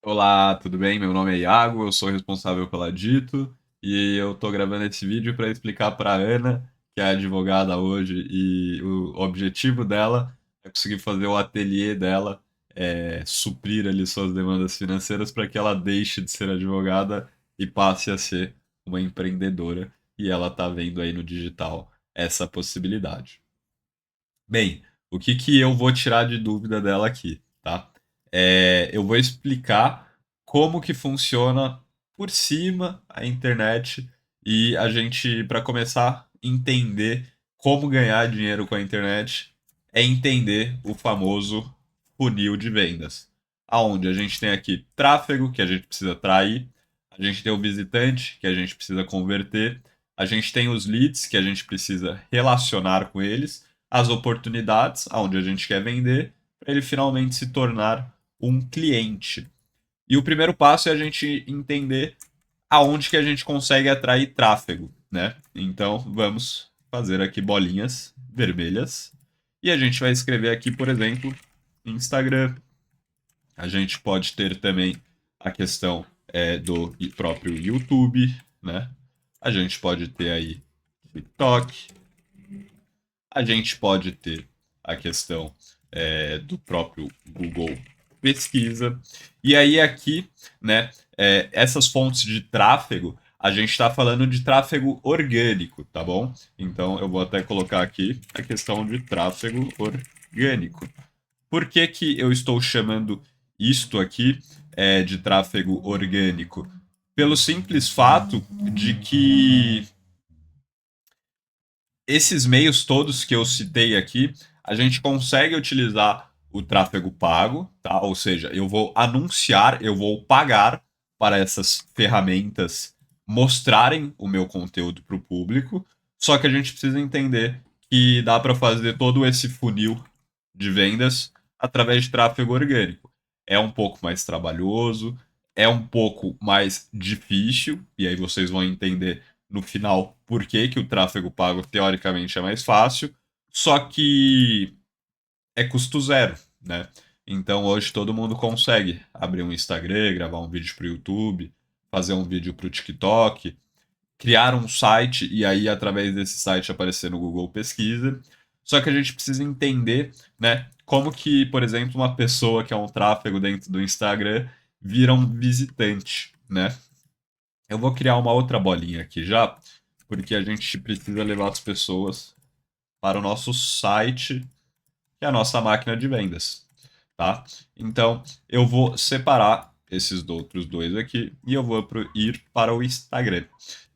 Olá, tudo bem? Meu nome é Iago, eu sou responsável pela Dito e eu tô gravando esse vídeo para explicar para Ana, que é a advogada hoje, e o objetivo dela é conseguir fazer o ateliê dela, suprir ali suas demandas financeiras para que ela deixe de ser advogada e passe a ser uma empreendedora. E ela tá vendo aí no digital essa possibilidade. Bem, o que que eu vou tirar de dúvida dela aqui, tá? Eu vou explicar como que funciona por cima a internet e a gente, para começar, entender como ganhar dinheiro com a internet, é entender o famoso funil de vendas, aonde a gente tem aqui tráfego que a gente precisa atrair, a gente tem o visitante que a gente precisa converter, a gente tem os leads que a gente precisa relacionar com eles, as oportunidades, aonde a gente quer vender, para ele finalmente se tornar um cliente. E o primeiro passo é a gente entender aonde que a gente consegue atrair tráfego, né? Então, vamos fazer aqui bolinhas vermelhas. E a gente vai escrever aqui, por exemplo, Instagram. A gente pode ter também a questão do próprio YouTube, né? A gente pode ter aí TikTok, a gente pode ter a questão do próprio Google Pesquisa. E aí aqui, né, essas fontes de tráfego, a gente está falando de tráfego orgânico, tá bom? Então eu vou até colocar aqui a questão de tráfego orgânico. Por que que eu estou chamando isto aqui de tráfego orgânico? Pelo simples fato de que esses meios todos que eu citei aqui, a gente consegue utilizar o tráfego pago, tá? Ou seja, eu vou anunciar, eu vou pagar para essas ferramentas mostrarem o meu conteúdo para o público. Só que a gente precisa entender que dá para fazer todo esse funil de vendas através de tráfego orgânico. É um pouco mais trabalhoso, é um pouco mais difícil, e aí vocês vão entender no final por que, que o tráfego pago teoricamente é mais fácil, só que é custo zero, né? Então hoje todo mundo consegue abrir um Instagram, gravar um vídeo para o YouTube, fazer um vídeo para o TikTok, criar um site e aí através desse site aparecer no Google Pesquisa. Só que a gente precisa entender, né, como que, por exemplo, uma pessoa que é um tráfego dentro do Instagram vira um visitante, né? Eu vou criar uma outra bolinha aqui já, porque a gente precisa levar as pessoas para o nosso site, que é a nossa máquina de vendas, tá? Então, eu vou separar esses outros dois aqui e eu vou ir para o Instagram.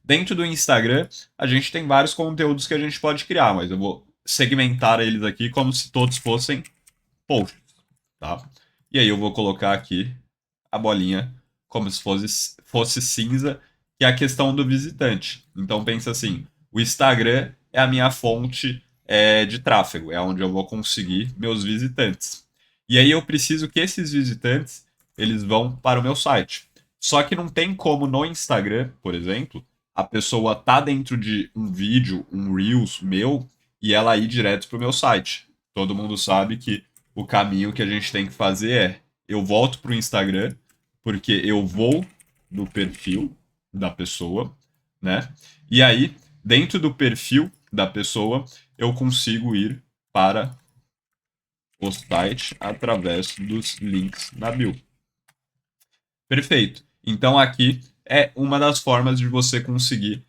Dentro do Instagram, a gente tem vários conteúdos que a gente pode criar, mas eu vou segmentar eles aqui como se todos fossem posts, tá? E aí eu vou colocar aqui a bolinha como se fosse cinza, que é a questão do visitante. Então pensa assim, o Instagram é a minha fonte de tráfego, é onde eu vou conseguir meus visitantes. E aí eu preciso que esses visitantes eles vão para o meu site. Só que não tem como no Instagram, por exemplo, a pessoa tá dentro de um vídeo, um Reels meu, e ela ir direto para o meu site. Todo mundo sabe que o caminho que a gente tem que fazer é eu volto para o Instagram, porque eu vou no perfil da pessoa, né? E aí, dentro do perfil da pessoa, eu consigo ir para o site através dos links na bio. Perfeito. Então aqui é uma das formas de você conseguir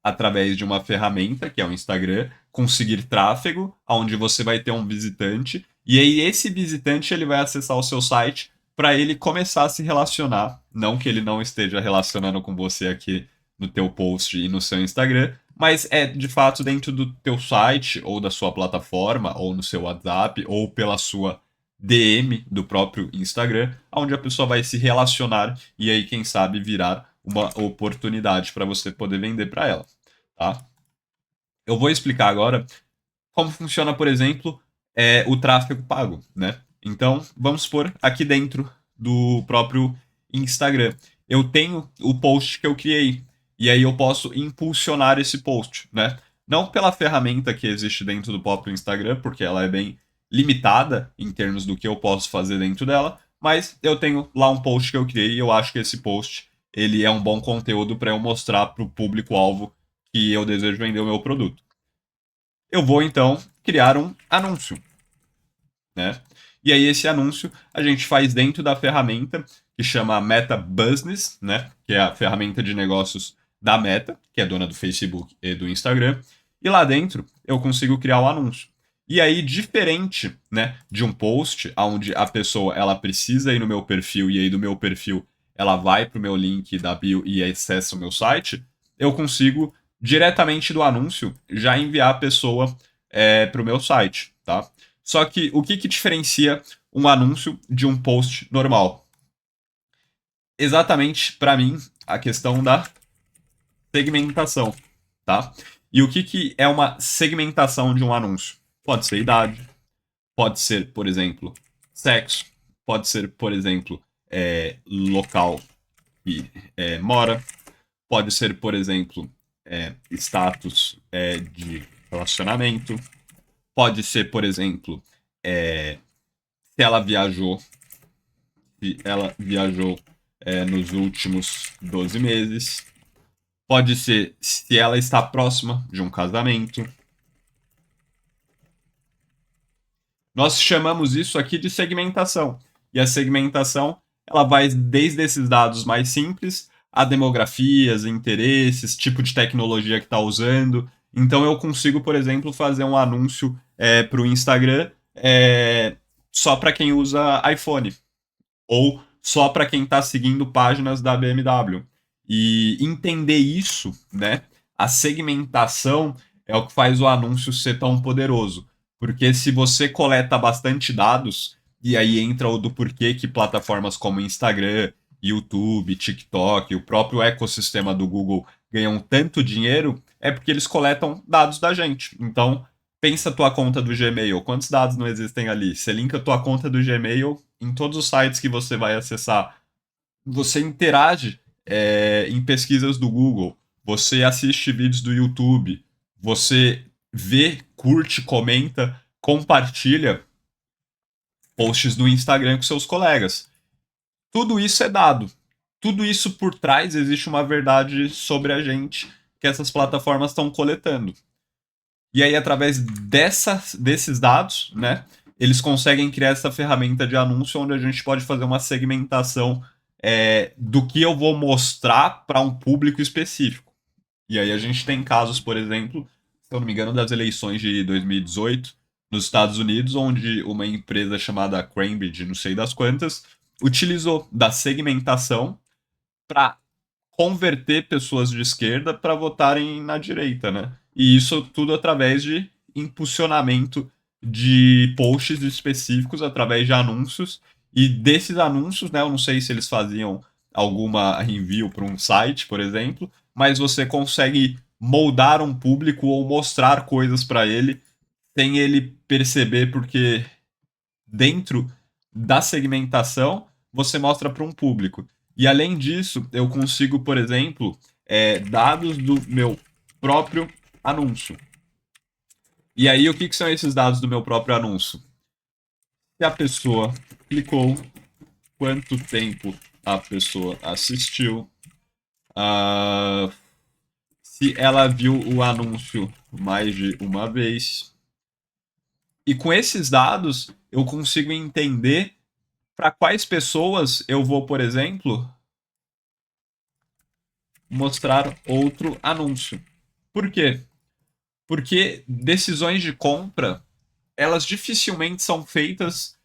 através de uma ferramenta, que é o Instagram, conseguir tráfego, onde você vai ter um visitante, e aí esse visitante ele vai acessar o seu site para ele começar a se relacionar, não que ele não esteja relacionando com você aqui no teu post e no seu Instagram, mas é de fato dentro do teu site ou da sua plataforma ou no seu WhatsApp ou pela sua DM do próprio Instagram, onde a pessoa vai se relacionar e aí quem sabe virar uma oportunidade para você poder vender para ela, tá? Eu vou explicar agora como funciona, por exemplo, o tráfego pago, né? Então, vamos supor aqui dentro do próprio Instagram, eu tenho o post que eu criei e aí eu posso impulsionar esse post, né? Não pela ferramenta que existe dentro do próprio Instagram, porque ela é bem limitada em termos do que eu posso fazer dentro dela, mas eu tenho lá um post que eu criei e eu acho que esse post ele é um bom conteúdo para eu mostrar para o público-alvo que eu desejo vender o meu produto. Eu vou então criar um anúncio, né? E aí esse anúncio a gente faz dentro da ferramenta que chama Meta Business, né? Que é a ferramenta de negócios da Meta, que é dona do Facebook e do Instagram. E lá dentro eu consigo criar o anúncio. E aí, diferente, né, de um post onde a pessoa ela precisa ir no meu perfil e aí do meu perfil ela vai para o meu link da bio e acessa o meu site, eu consigo diretamente do anúncio já enviar a pessoa para o meu site, tá? Só que o que diferencia um anúncio de um post normal? Exatamente, para mim, a questão da segmentação, tá? E o que é uma segmentação de um anúncio? Pode ser idade, pode ser, por exemplo, sexo, pode ser, por exemplo, local que mora, pode ser, por exemplo, status de relacionamento, pode ser, por exemplo, se ela viajou, nos últimos 12 meses. Pode ser se ela está próxima de um casamento. Nós chamamos isso aqui de segmentação. E a segmentação, ela vai desde esses dados mais simples a demografias, interesses, tipo de tecnologia que está usando. Então eu consigo, por exemplo, fazer um anúncio para o Instagram só para quem usa iPhone. Ou só para quem está seguindo páginas da BMW. E entender isso, né? A segmentação é o que faz o anúncio ser tão poderoso. Porque se você coleta bastante dados, e aí entra o do porquê que plataformas como Instagram, YouTube, TikTok, o próprio ecossistema do Google ganham tanto dinheiro, é porque eles coletam dados da gente. Então, pensa a tua conta do Gmail, quantos dados não existem ali? Você linka a tua conta do Gmail em todos os sites que você vai acessar. Você interage em pesquisas do Google, você assiste vídeos do YouTube, você vê, curte, comenta, compartilha posts do Instagram com seus colegas. Tudo isso é dado. Tudo isso por trás existe uma verdade sobre a gente que essas plataformas estão coletando. E aí, através desses dados, né, eles conseguem criar essa ferramenta de anúncio onde a gente pode fazer uma segmentação do que eu vou mostrar para um público específico. E aí a gente tem casos, por exemplo, se eu não me engano, das eleições de 2018 nos Estados Unidos, onde uma empresa chamada Cambridge, não sei das quantas, utilizou da segmentação para converter pessoas de esquerda para votarem na direita, né? E isso tudo através de impulsionamento de posts específicos, através de anúncios. E desses anúncios, né? Eu não sei se eles faziam alguma envio para um site, por exemplo, mas você consegue moldar um público ou mostrar coisas para ele sem ele perceber, porque dentro da segmentação você mostra para um público. E além disso, eu consigo, por exemplo, dados do meu próprio anúncio. E aí, o que são esses dados do meu próprio anúncio? Se a pessoa clicou, quanto tempo a pessoa assistiu, se ela viu o anúncio mais de uma vez. E com esses dados, eu consigo entender para quais pessoas eu vou, por exemplo, mostrar outro anúncio. Por quê? Porque decisões de compra, elas dificilmente são feitas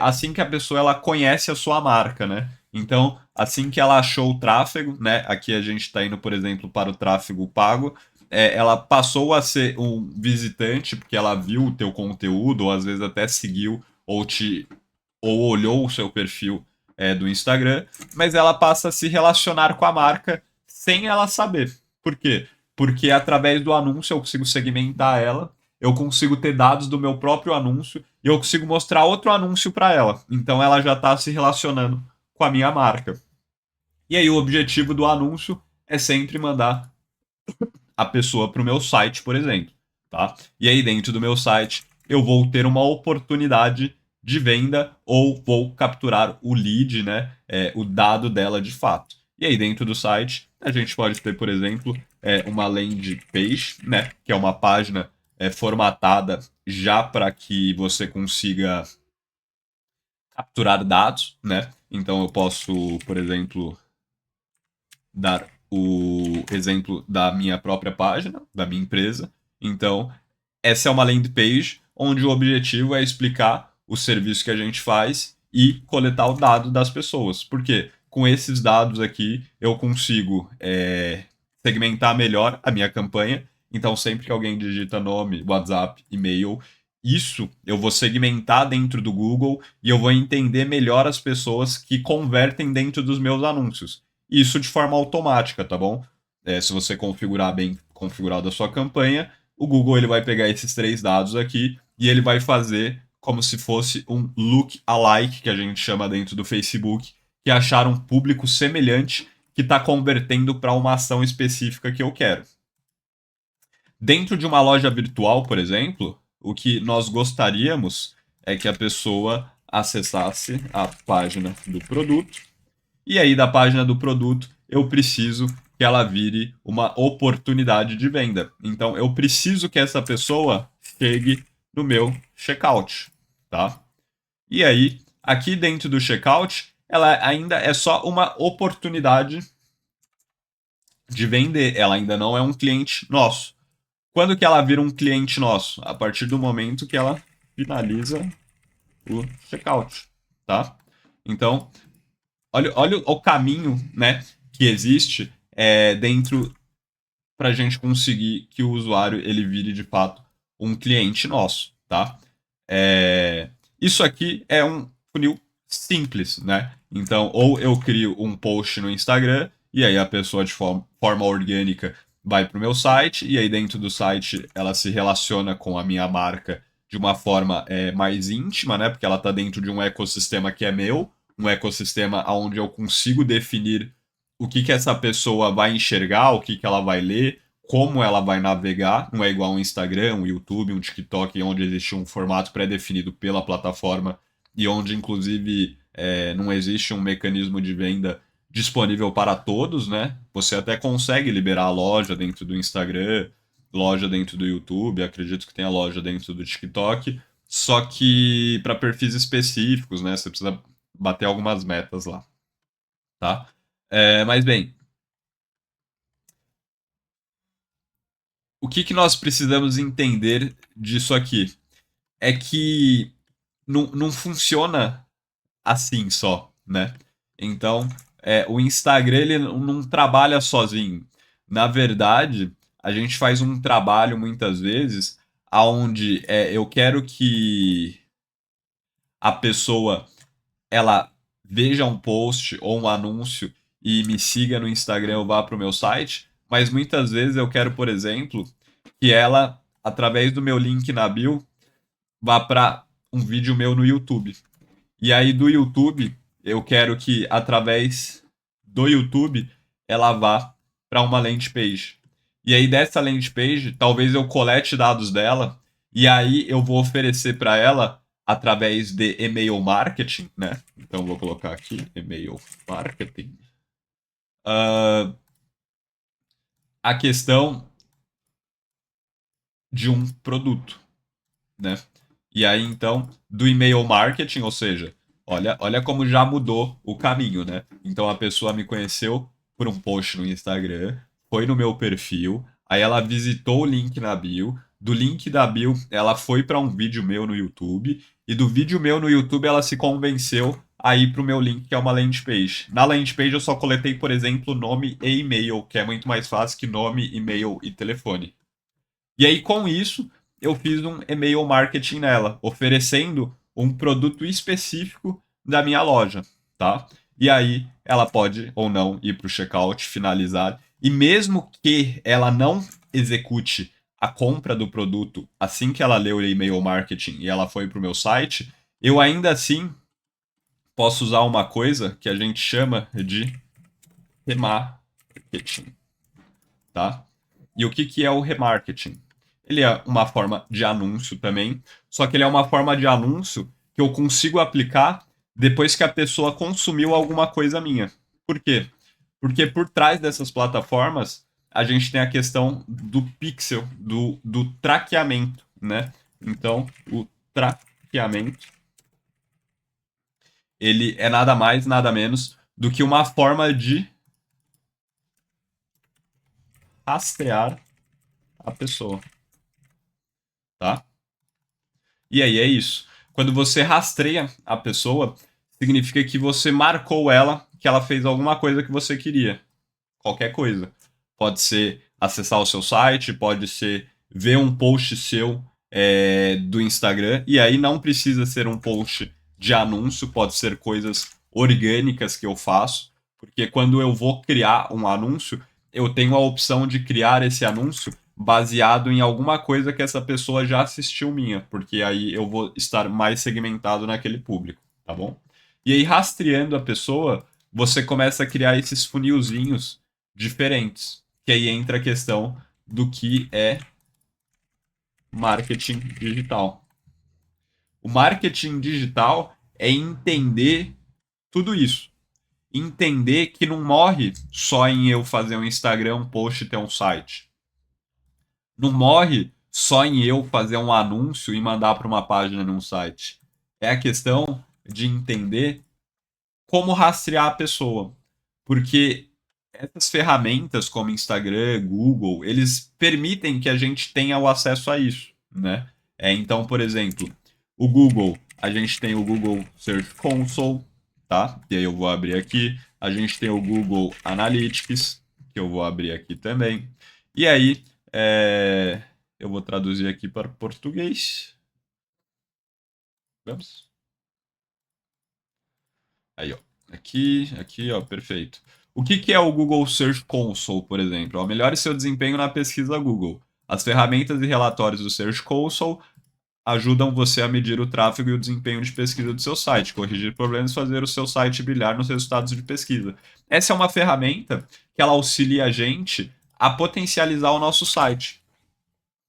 assim que a pessoa ela conhece a sua marca, né? Então, assim que ela achou o tráfego, né? Aqui a gente está indo, por exemplo, para o tráfego pago. Ela passou a ser um visitante porque ela viu o teu conteúdo, ou às vezes até seguiu ou olhou o seu perfil do Instagram, mas ela passa a se relacionar com a marca sem ela saber. Por quê? Porque através do anúncio eu consigo segmentar ela, eu consigo ter dados do meu próprio anúncio e eu consigo mostrar outro anúncio para ela. Então ela já está se relacionando com a minha marca. E aí o objetivo do anúncio é sempre mandar a pessoa para o meu site, por exemplo. Tá? E aí dentro do meu site eu vou ter uma oportunidade de venda ou vou capturar o lead, né, o dado dela de fato. E aí dentro do site a gente pode ter, por exemplo, uma landing page, né, que é uma página formatada já para que você consiga capturar dados, né? Então eu posso, por exemplo, dar o exemplo da minha própria página, da minha empresa. Então, essa é uma landing page onde o objetivo é explicar o serviço que a gente faz e coletar o dado das pessoas. Porque com esses dados aqui eu consigo segmentar melhor a minha campanha. Então, sempre que alguém digita nome, WhatsApp, e-mail, isso eu vou segmentar dentro do Google e eu vou entender melhor as pessoas que convertem dentro dos meus anúncios. Isso de forma automática, tá bom? Se você configurar bem configurado a sua campanha, o Google ele vai pegar esses 3 dados aqui e ele vai fazer como se fosse um look alike, que a gente chama dentro do Facebook, que é achar um público semelhante que está convertendo para uma ação específica que eu quero. Dentro de uma loja virtual, por exemplo, o que nós gostaríamos é que a pessoa acessasse a página do produto e aí, da página do produto, eu preciso que ela vire uma oportunidade de venda. Então, eu preciso que essa pessoa chegue no meu checkout, tá? E aí, aqui dentro do checkout, ela ainda é só uma oportunidade de vender. Ela ainda não é um cliente nosso. Quando que ela vira um cliente nosso? A partir do momento que ela finaliza o checkout, tá? Então, olha o caminho, né, que existe dentro para a gente conseguir que o usuário ele vire de fato um cliente nosso, tá? Isso aqui é um funil simples, né? Então, ou eu crio um post no Instagram e aí a pessoa de forma orgânica vai para o meu site e aí dentro do site ela se relaciona com a minha marca de uma forma mais íntima, né? Porque ela está dentro de um ecossistema que é meu, um ecossistema onde eu consigo definir o que essa pessoa vai enxergar, o que ela vai ler, como ela vai navegar. Não é igual um Instagram, um YouTube, um TikTok, onde existe um formato pré-definido pela plataforma e onde, inclusive, não existe um mecanismo de venda disponível para todos, né? Você até consegue liberar a loja dentro do Instagram, loja dentro do YouTube, acredito que tenha loja dentro do TikTok, só que para perfis específicos, né? Você precisa bater algumas metas lá, tá? Mas bem, o que nós precisamos entender disso aqui? É que não funciona assim só, né? Então, o Instagram ele não trabalha sozinho. Na verdade, a gente faz um trabalho muitas vezes aonde eu quero que a pessoa ela veja um post ou um anúncio e me siga no Instagram ou vá para o meu site, mas muitas vezes eu quero, por exemplo, que ela, através do meu link na bio, vá para um vídeo meu no YouTube. E aí do YouTube, eu quero que através do YouTube ela vá para uma landing page. E aí dessa landing page, talvez eu colete dados dela e aí eu vou oferecer para ela através de e-mail marketing, né? Então vou colocar aqui e-mail marketing. A questão de um produto, né? E aí, então, do e-mail marketing, ou seja, olha como já mudou o caminho, né? Então a pessoa me conheceu por um post no Instagram, foi no meu perfil, aí ela visitou o link na bio, do link da bio ela foi para um vídeo meu no YouTube, e do vídeo meu no YouTube ela se convenceu a ir para o meu link, que é uma landing page. Na landing page eu só coletei, por exemplo, nome e e-mail, que é muito mais fácil que nome, e-mail e telefone. E aí, com isso, eu fiz um e-mail marketing nela, oferecendo um produto específico da minha loja, tá? E aí, ela pode ou não ir para o checkout, finalizar. E mesmo que ela não execute a compra do produto assim que ela leu o e-mail marketing e ela foi para o meu site, eu ainda assim posso usar uma coisa que a gente chama de remarketing, tá? E o que é o remarketing? Ele é uma forma de anúncio também, só que ele é uma forma de anúncio que eu consigo aplicar depois que a pessoa consumiu alguma coisa minha. Por quê? Porque por trás dessas plataformas a gente tem a questão do pixel, do traqueamento, né? Então, o traqueamento, ele é nada mais, nada menos do que uma forma de rastrear a pessoa, tá? E aí é isso. Quando você rastreia a pessoa, significa que você marcou ela, que ela fez alguma coisa que você queria. Qualquer coisa. Pode ser acessar o seu site, pode ser ver um post seu do Instagram. E aí não precisa ser um post de anúncio, pode ser coisas orgânicas que eu faço. Porque quando eu vou criar um anúncio, eu tenho a opção de criar esse anúncio baseado em alguma coisa que essa pessoa já assistiu minha, porque aí eu vou estar mais segmentado naquele público, tá bom? E aí, rastreando a pessoa, você começa a criar esses funilzinhos diferentes, que aí entra a questão do que é marketing digital. O marketing digital é entender tudo isso. Entender que não morre só em eu fazer um Instagram, um post e ter um site. Não morre só em eu fazer um anúncio e mandar para uma página num site. É a questão de entender como rastrear a pessoa. Porque essas ferramentas como Instagram, Google, eles permitem que a gente tenha o acesso a isso, né? Então, por exemplo, o Google, a gente tem o Google Search Console, tá? E aí eu vou abrir aqui. A gente tem o Google Analytics, que eu vou abrir aqui também. E aí, eu vou traduzir aqui para português. Vamos. Aí, ó. Aqui, ó, perfeito. O que é o Google Search Console, por exemplo? Ó, melhore seu desempenho na pesquisa Google. As ferramentas e relatórios do Search Console ajudam você a medir o tráfego e o desempenho de pesquisa do seu site, corrigir problemas e fazer o seu site brilhar nos resultados de pesquisa. Essa é uma ferramenta que ela auxilia a gente a potencializar o nosso site.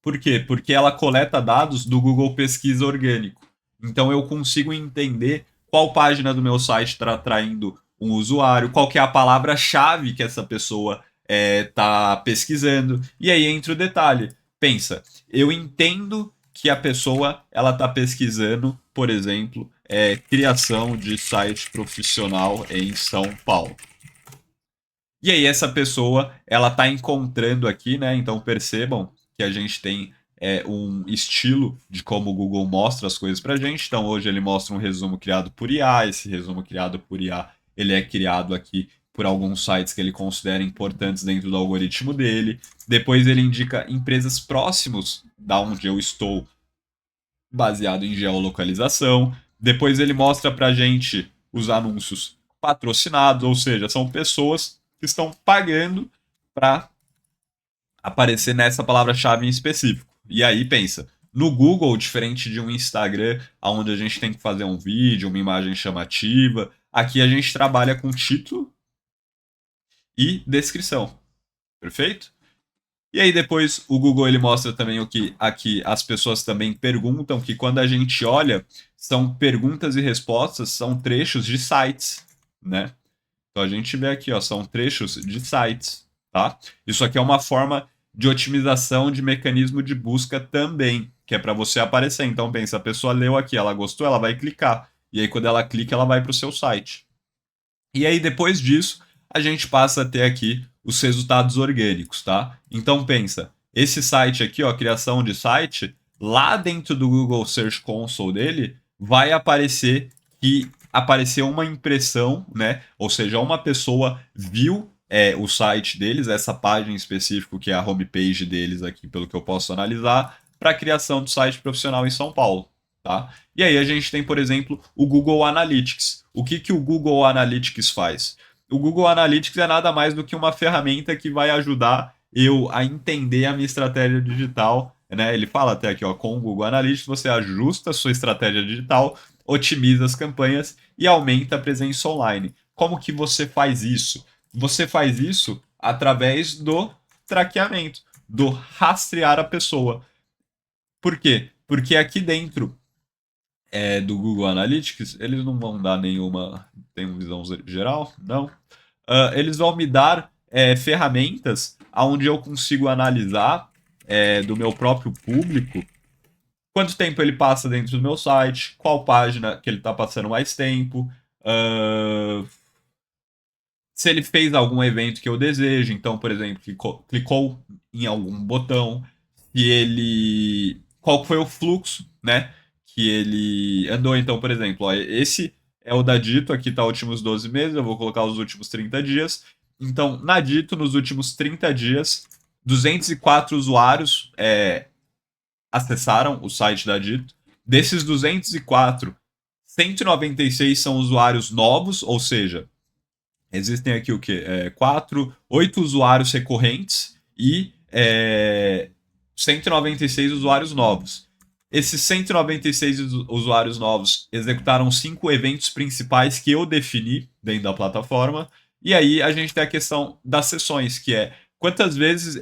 Por quê? Porque ela coleta dados do Google Pesquisa Orgânico. Então eu consigo entender qual página do meu site está atraindo um usuário, qual que é a palavra-chave que essa pessoa está pesquisando. E aí entra o detalhe. Pensa, eu entendo que a pessoa ela está pesquisando, por exemplo, criação de site profissional em São Paulo. E aí essa pessoa, ela tá encontrando aqui, né? Então percebam que a gente tem um estilo de como o Google mostra as coisas pra gente. Então hoje ele mostra um resumo criado por IA. Esse resumo criado por IA, ele é criado aqui por alguns sites que ele considera importantes dentro do algoritmo dele. Depois ele indica empresas próximos da onde eu estou, baseado em geolocalização. Depois ele mostra pra gente os anúncios patrocinados, ou seja, são pessoas que estão pagando para aparecer nessa palavra-chave em específico. E aí pensa, no Google, diferente de um Instagram, onde a gente tem que fazer um vídeo, uma imagem chamativa, aqui a gente trabalha com título e descrição. Perfeito? E aí depois o Google ele mostra também o que aqui as pessoas também perguntam, que quando a gente olha, são perguntas e respostas, são trechos de sites, né? Então a gente vê aqui, ó, são trechos de sites, tá? Isso aqui é uma forma de otimização de mecanismo de busca também, que é para você aparecer. Então pensa, a pessoa leu aqui, ela gostou, ela vai clicar. E aí quando ela clica, ela vai para o seu site. E aí depois disso, a gente passa a ter aqui os resultados orgânicos, tá? Então pensa, esse site aqui, ó, criação de site, lá dentro do Google Search Console dele, vai aparecer que apareceu uma impressão, né? Ou seja, uma pessoa viu o site deles, essa página em específico, que é a homepage deles aqui, pelo que eu posso analisar, para a criação do site profissional em São Paulo, tá? E aí a gente tem, por exemplo, o Google Analytics. O que o Google Analytics faz? O Google Analytics é nada mais do que uma ferramenta que vai ajudar eu a entender a minha estratégia digital, né? Ele fala até aqui, ó, com o Google Analytics você ajusta a sua estratégia digital, otimiza as campanhas e aumenta a presença online. Como que você faz isso? Você faz isso através do traqueamento, do rastrear a pessoa. Por quê? Porque aqui dentro do Google Analytics, eles não vão dar nenhuma, tem uma visão geral, não. Eles vão me dar ferramentas onde eu consigo analisar do meu próprio público quanto tempo ele passa dentro do meu site, qual página que ele está passando mais tempo, se ele fez algum evento que eu desejo, então, por exemplo, clicou em algum botão, se ele. Qual foi o fluxo, né? Que ele andou. Então, por exemplo, ó, esse é o da Dito, aqui tá últimos 12 meses, eu vou colocar os últimos 30 dias. Então, na Dito, nos últimos 30 dias, 204 usuários acessaram o site da Dito. Desses 204, 196 são usuários novos, ou seja, existem aqui o quê? 8 usuários recorrentes e 196 usuários novos. Esses 196 usuários novos executaram 5 eventos principais que eu defini dentro da plataforma. E aí a gente tem a questão das sessões, que é quantas vezes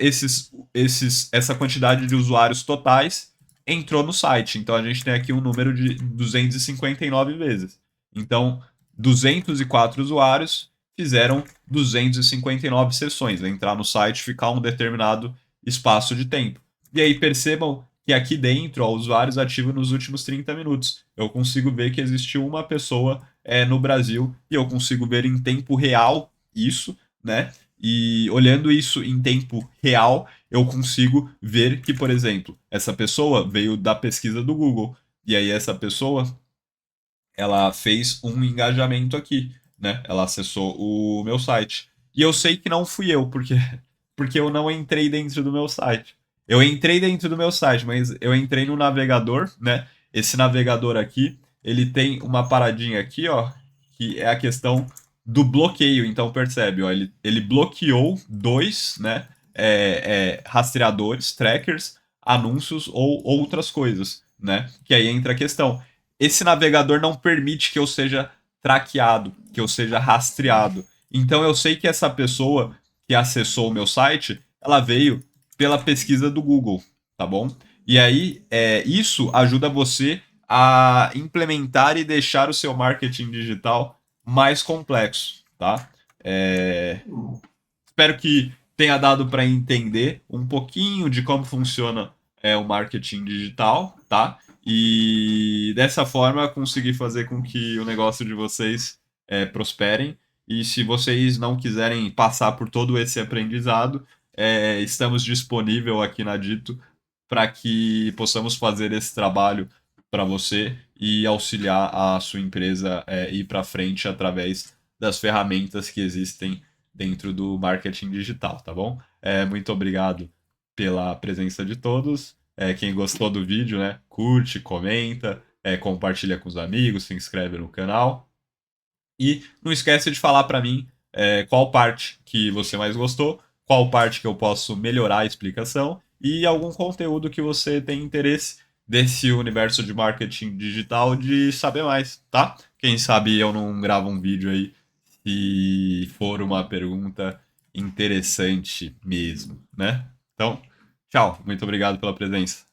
essa quantidade de usuários totais entrou no site. Então a gente tem aqui um número de 259 vezes. Então, 204 usuários fizeram 259 sessões, entrar no site, ficar um determinado espaço de tempo. E aí percebam que aqui dentro, ó, usuários ativos nos últimos 30 minutos. Eu consigo ver que existiu uma pessoa no Brasil e eu consigo ver em tempo real isso, né? E olhando isso em tempo real, eu consigo ver que, por exemplo, essa pessoa veio da pesquisa do Google. E aí essa pessoa ela fez um engajamento aqui, né? Ela acessou o meu site. E eu sei que não fui eu, porque eu não entrei dentro do meu site. Eu entrei dentro do meu site, mas eu entrei no navegador, né? Esse navegador aqui, ele tem uma paradinha aqui, ó, que é a questão do bloqueio. Então percebe, ó, ele bloqueou dois, né? Rastreadores, trackers, anúncios ou outras coisas, né? Que aí entra a questão esse navegador não permite que eu seja traqueado, que eu seja rastreado. Então eu sei que essa pessoa que acessou o meu site, ela veio pela pesquisa do Google, tá bom? E aí isso ajuda você a implementar e deixar o seu marketing digital mais complexo, tá? Espero que tenha dado para entender um pouquinho de como funciona o marketing digital, tá? E dessa forma conseguir fazer com que o negócio de vocês prosperem. E se vocês não quiserem passar por todo esse aprendizado, estamos disponível aqui na Dito para que possamos fazer esse trabalho para você e auxiliar a sua empresa ir para frente através das ferramentas que existem dentro do marketing digital, tá bom? Muito obrigado pela presença de todos. Quem gostou do vídeo, né, curte, comenta, compartilha com os amigos, se inscreve no canal. E não esquece de falar para mim qual parte que você mais gostou, qual parte que eu posso melhorar a explicação e algum conteúdo que você tem interesse desse universo de marketing digital de saber mais, tá? Quem sabe eu não gravo um vídeo aí se for uma pergunta interessante mesmo, né? Então, tchau, muito obrigado pela presença.